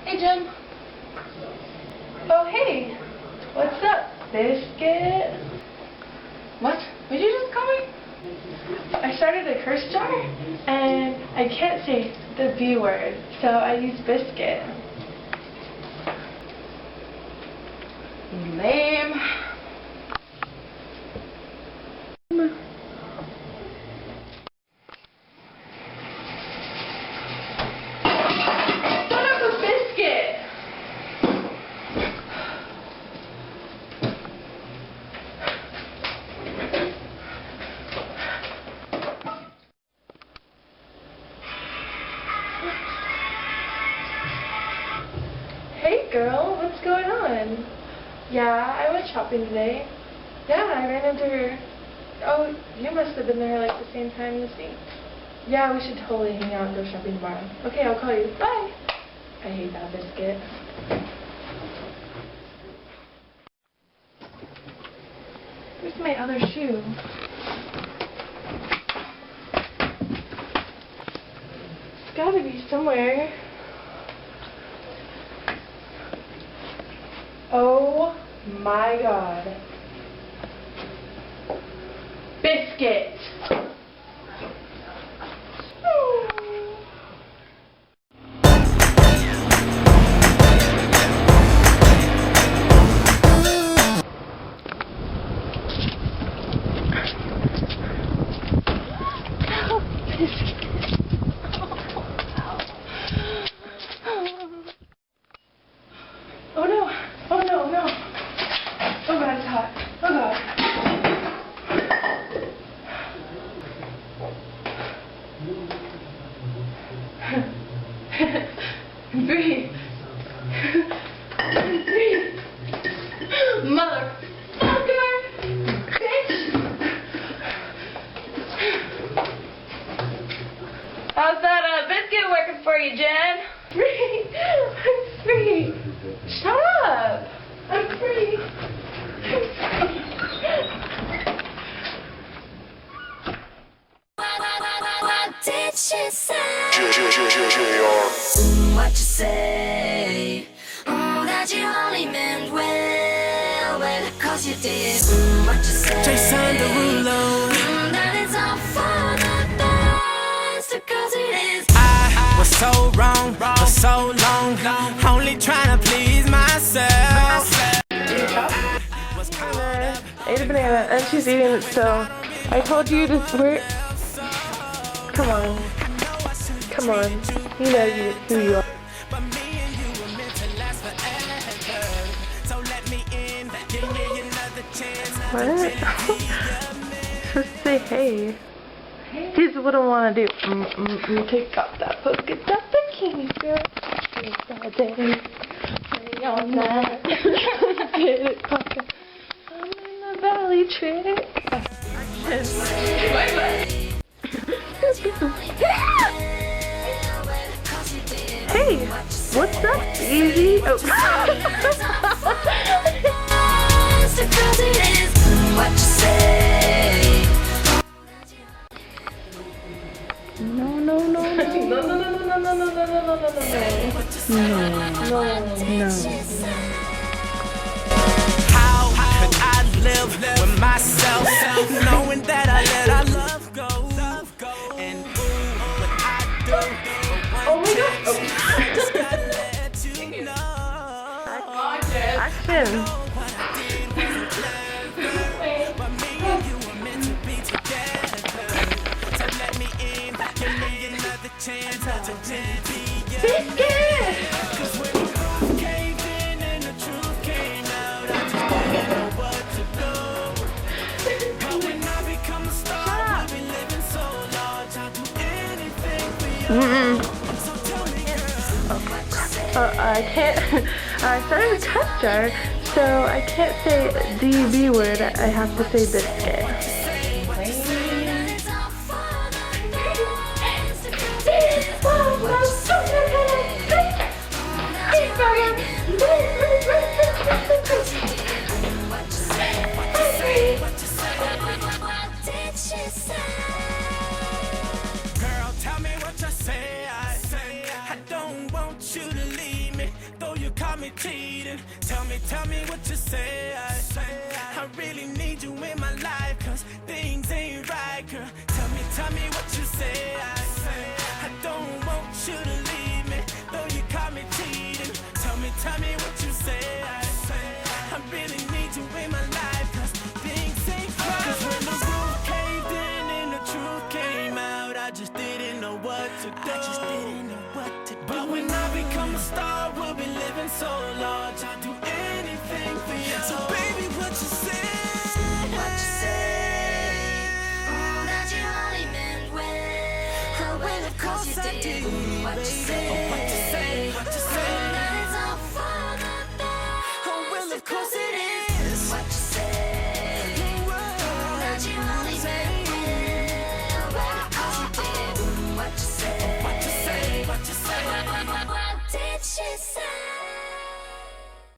Hey, Jen. Oh, hey. What's up, Biscuit? What? Did you just call me? I started a curse jar, and I can't say the B word, so I use Biscuit. Lame. Son of a biscuit! Hey girl, what's going on? Yeah, I went shopping today. Yeah, I ran into her. Oh, you must have been there like the same time as me. Yeah, we should totally hang out and go shopping tomorrow. Okay, I'll call you. Bye! I hate that biscuit. Where's my other shoe? It's gotta be somewhere. Oh my god. Biscuit! Oh no! Oh no, no! Oh god, it's hot. Oh god. Breathe. Breathe. Motherfucker! Bitch! How's that biscuit working for you, Jen? Free! I'm free! Shut up! I'm free! What did she say? What you say? That you only meant well, cause you did. What you say? Derulo. That it's all for the best, cause it is. I was so wrong for so long, only trying to please myself. I ate a banana and she's eating it still. I told you to swear. Come on. Come on. You know who you are. What? Just say hey. Here's what I want to do. Take off that polka dot bikini, girl. It's all day. Play all night. Get it poppin'. I'm in the valley trick. Bye-bye. Hey, what's up, Easy? Oh. What you say? No. No. How could I live with myself, knowing that I let our love go? And what I do? Oh my god. Action. I can't. I started a test jar, so I can't say the B word. I have to say biscuit. Girl, tell me what you say. I don't want you to leave me. tell me what you say. I really need you in my life, cause things ain't right, girl. Tell me what you say. I don't want you to leave me, though you caught me cheating. Tell me what you say. I really need you in my life, cause things ain't right. Cause when the roof caved in and the truth came out, I just didn't know what to do. But when I become a star, we'll be living so large, I'll do anything for you. So baby, what you say? What you say? Oh, that you only meant well. Oh, well, of course you did. What you say? What you say? What you say? Oh, that it's all for nothing. Oh, well, of course it is. What you say? Oh, that you only meant well. Well, of course you did. What you say? What you say? What you say? What did she say?